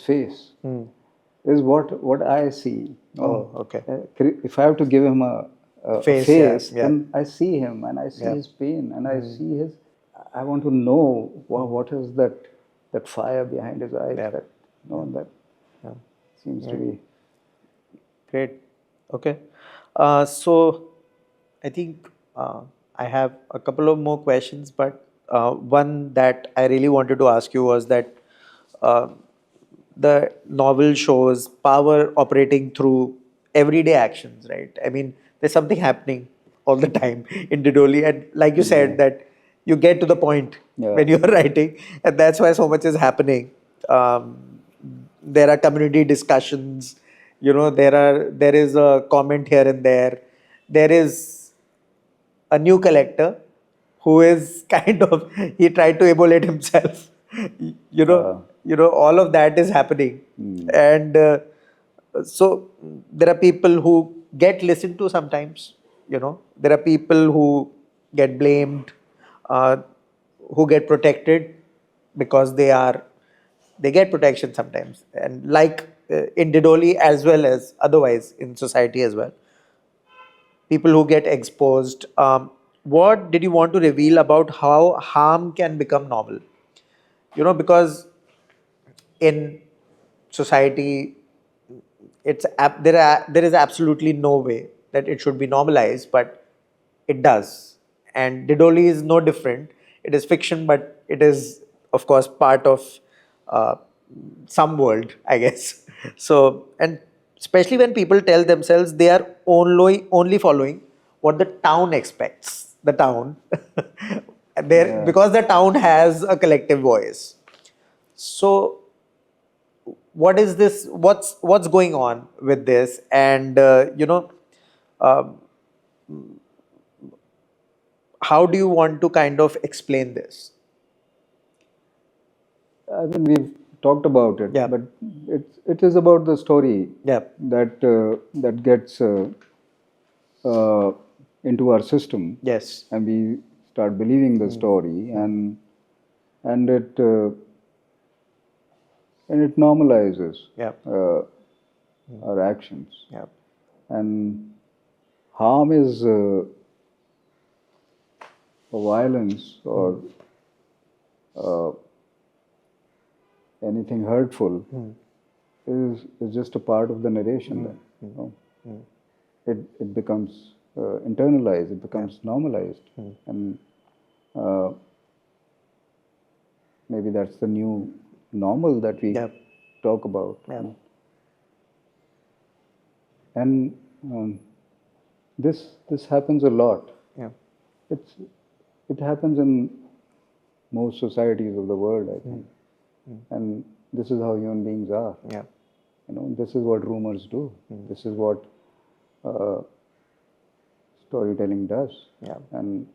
face is what I see. Oh, okay. If I have to give him a face, yeah. then I see him and I see his pain and I see his. I want to know what is that fire behind his eyes. That seems to be great. Okay. So I think I have a couple of more questions, but one that I really wanted to ask you was that the novel shows power operating through everyday actions, right? I mean, there's something happening all the time in Didoli, and like you said, that you get to the point when you're writing, and that's why so much is happening. There are community discussions. There is a comment here and there. There is a new collector who is kind of, he tried to emulate himself. All of that is happening, and so there are people who get listened to sometimes. There are people who get blamed, who get protected because they get protection sometimes, and like in Didoli as well as otherwise in society as well, people who get exposed. What did you want to reveal about how harm can become normal? Because in society, there is absolutely no way that it should be normalized, but it does. And Didoli is no different. It is fiction, but it is, of course, part of uh, some world, I guess. So, and especially when people tell themselves they are only following what the town expects. The town, because the town has a collective voice. So, what is this? What's going on with this? And um, how do you want to kind of explain this? I mean, we've talked about it, Yeah. but it is about the story Yeah. that gets into our system, Yes. and we start believing the story, and it normalizes Yeah. our actions, Yeah. and harm is violence or anything hurtful is just a part of the narration. Then, you know? It becomes internalized, it becomes normalized, and maybe that's the new normal that we talk about. And this happens a lot. It happens in most societies of the world, I think. And this is how human beings are. You know, this is what rumors do. This is what storytelling does. And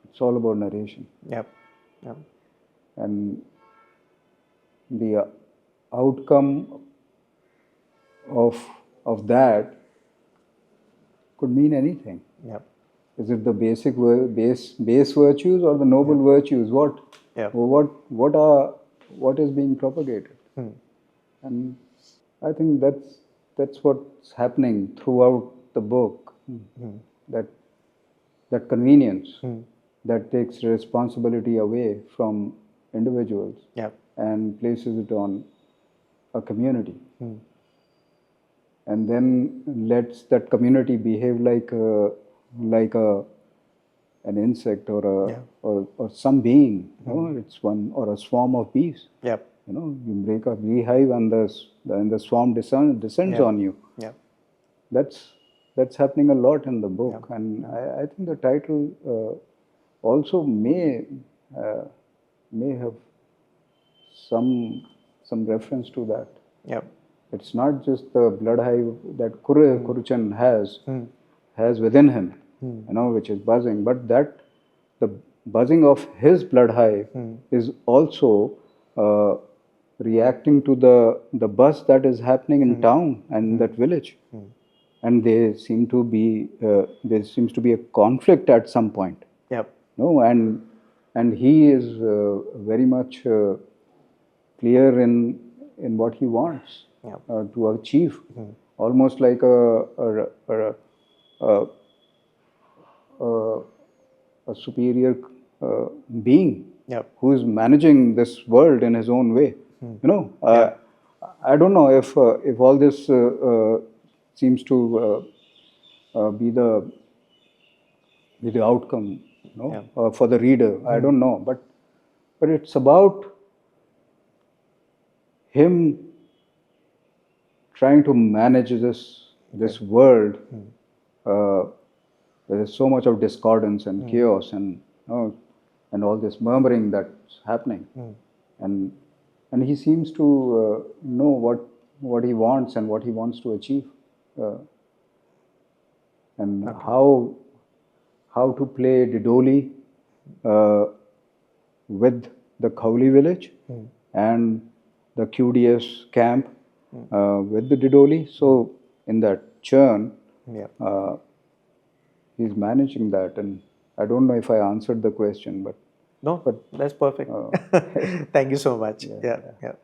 it's all about narration. And the outcome of that could mean anything. Is it the base virtues or the noble virtues? What is being propagated? And I think that's what's happening throughout the book. That convenience that takes responsibility away from individuals and places it on a community, and then lets that community behave like an insect or some being. You know, it's one or a swarm of bees. You know, you break a beehive and the swarm descends on you. That's happening a lot in the book, and I think the title also may have some reference to that. It's not just the Bloodhive that Khurchen has within him, you know, which is buzzing, but that the buzzing of his Bloodhive is also reacting to the buzz that is happening in town and that village. And there seems to be a conflict at some point. No, and he is very much clear in what he wants to achieve, almost like a superior being who is managing this world in his own way. You know, I don't know if all this seems to be the outcome, you know, for the reader. I don't know, but it's about him trying to manage this world. There's so much of discordance and chaos and and all this murmuring that's happening, and he seems to know what he wants and what he wants to achieve, and how to play Didoli with the Khawli village and the QDS camp with the Didoli. So in that churn, he's managing that, and I don't know if I answered the question, but that's perfect. Thank you so much. So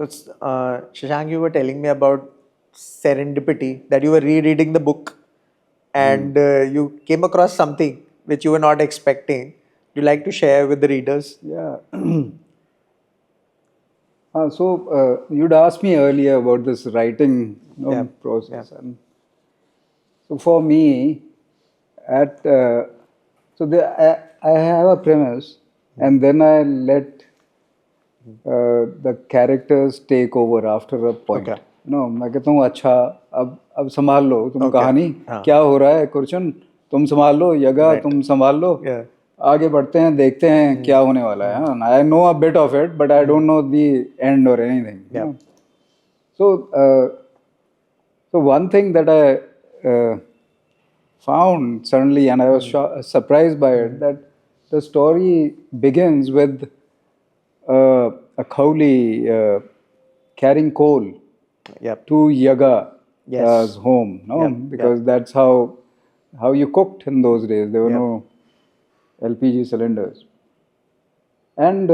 it's, Shashank, you were telling me about serendipity, that you were rereading the book and you came across something which you were not expecting. Would you like to share with the readers? So you'd asked me earlier about this writing process, and so for me, I have a premise, and then I let the characters take over after a point. मैं कहता हूँ अच्छा अब संभाल लो तुम कहानी, क्या हो रहा है खुरचन, तुम संभाल लो, यगा तुम संभाल लो, आगे बढ़ते हैं, देखते हैं क्या होने वाला है. I know a bit of it, but I don't know the end or anything. So one thing that I found suddenly, and I was surprised by it, that the story begins with a Khawli carrying coal to Yaga's home, because that's how you cooked in those days. There were no LPG cylinders, and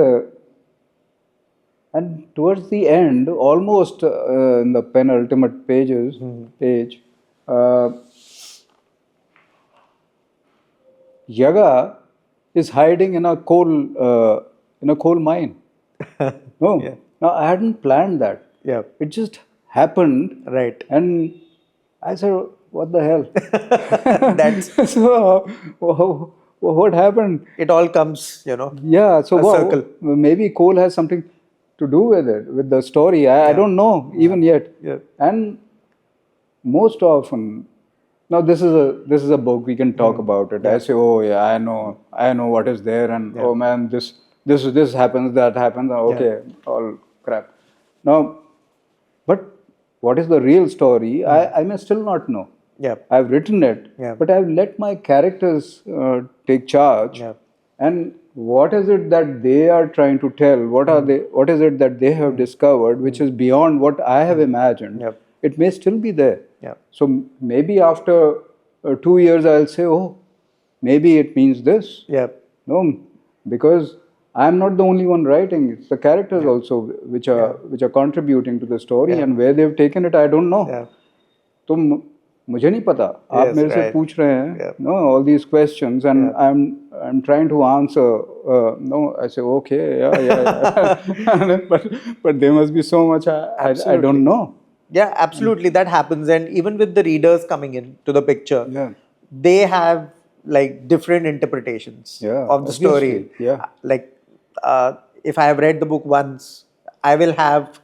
towards the end, almost in the penultimate page, Yaga is hiding in a coal mine. No, Yeah. now I hadn't planned that. Yeah. It just happened, Right. and I said, "What the hell?" That's So, what happened? it. All comes, Yeah, so a circle. maybe coal has something to do with it, with the story. I Yeah. don't know even yet. Yeah. And most often, now this is a book we can talk about it. I say, oh yeah, I know what is there, and oh man, this happens, that happens. Okay, all crap. Now, but what is the real story? I may still not know. Yeah. I've written it, Yeah. but I've let my characters take charge. Yeah. And what is it that they are trying to tell? What are they? What is it that they have discovered, which is beyond what I have imagined? Yeah. It may still be there. Yeah. So maybe after 2 years, I'll say, oh, maybe it means this. Yeah. No, because I'm not the only one writing. It's the characters also which are contributing to the story, and where they've taken it, I don't know. Yeah. तो मुझे नहीं पता. आप Yes, मेरे से right. पूछ रहे हैं, Yeah. no, all these questions, and I'm trying to answer. No, I say okay, yeah. but there must be so much I don't know. Yeah, absolutely. That happens. And even with the readers coming in to the picture, Yeah. they have like different interpretations Yeah, of the story. obviously, yeah. Like, if I have read the book once, I will have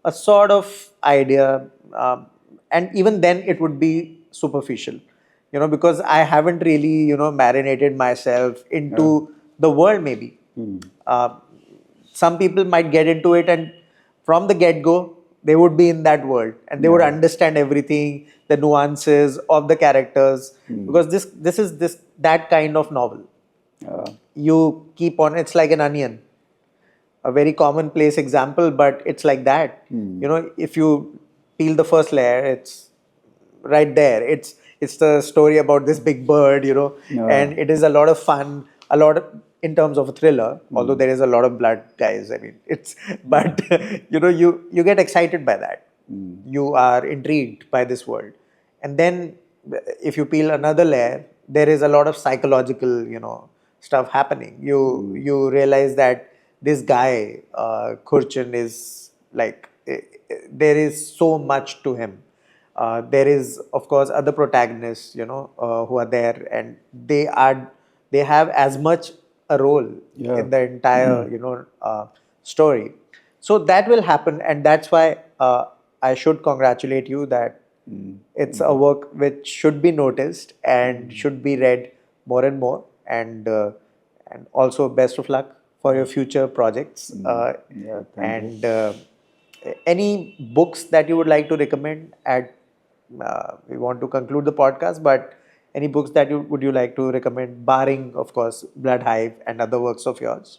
a sort of idea. And even then, it would be superficial, because I haven't really, marinated myself into the world, maybe. Some people might get into it, and from the get-go, they would be in that world, and they would understand everything, the nuances of the characters, because this is that kind of novel. You keep on, it's like an onion, a very commonplace example, but it's like that. If you peel the first layer, it's right there. It's the story about this big bird, and it is a lot of fun, a lot of, in terms of a thriller, although there is a lot of blood, guys. I mean, but you get excited by that. You are intrigued by this world, and then if you peel another layer, there is a lot of psychological, stuff happening. You realize that this guy, Khurchen, is like, there is so much to him. There is, of course, other protagonists, who are there, and they have as much a role in the entire, story. So that will happen, and that's why I should congratulate you that it's a work which should be noticed and should be read more and more. And also best of luck for your future projects. Yeah, thank And any books that you would like to recommend we want to conclude the podcast, but any books that would you like to recommend, barring, of course, Bloodhive and other works of yours?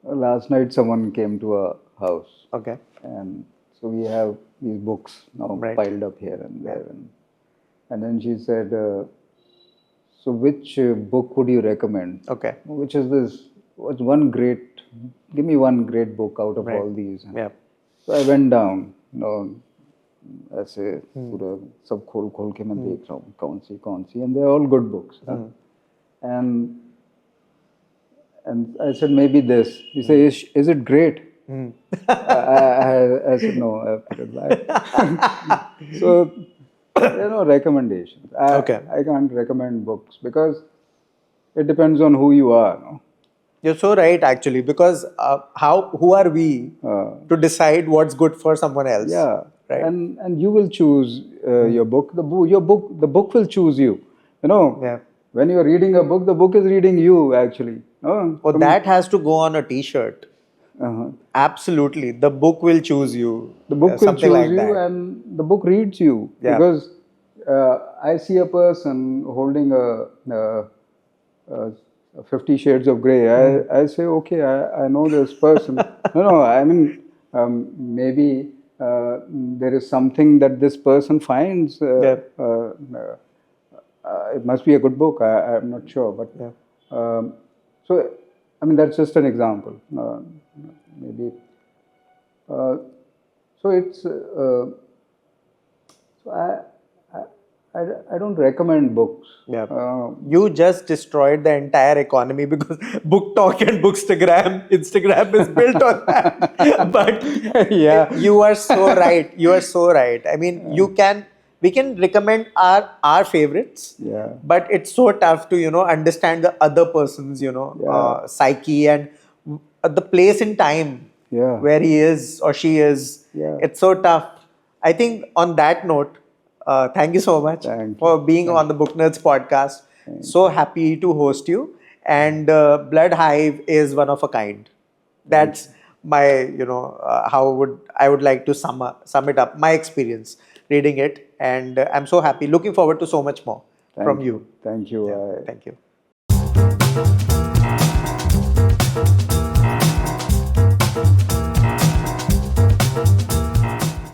Last night someone came to our house. Okay. And so we have these books now piled up here and there. And then she said, so which book would you recommend? Okay. Which is this? What's give me one great book out of all these. Yeah. So I went down, ऐसे पूरा सब खोल के मैं देख रहा हूँ कौन सी, and they're all good books. And I said, maybe this. He said, is it great? I said, no, I put it back. So, recommendations. I can't recommend books because it depends on who you are. No? You're so right, actually, because who are we to decide what's good for someone else? Yeah, right. And you will choose your book. The book will choose you. Yeah. When you're reading a book, the book is reading you, actually. That has to go on a T-shirt. Absolutely, the book will choose you. The book will choose you, and the book reads you. Yeah. Because I see a person holding a 50 Shades of Grey. I say, okay, I know this person. No, I mean, maybe there is something that this person finds. It must be a good book. I'm not sure, but so I mean that's just an example. Maybe so it's so I don't recommend books. Yeah. You just destroyed the entire economy because Book Talk and Instagram is built on that. But Yeah. you are so right. You are so right. I mean, we can recommend our favorites. Yeah. But it's so tough to, understand the other person's, psyche and the place in time Yeah. where he is or she is. Yeah. It's so tough. I think on that note, thank you so much Thank for you. being on the Booknerds podcast. So happy to host you. And Bloodhive is one of a kind. That's my, how I would like to sum it up, my experience reading it. And I'm so happy. Looking forward to so much more from you. Thank you. Yeah, thank you.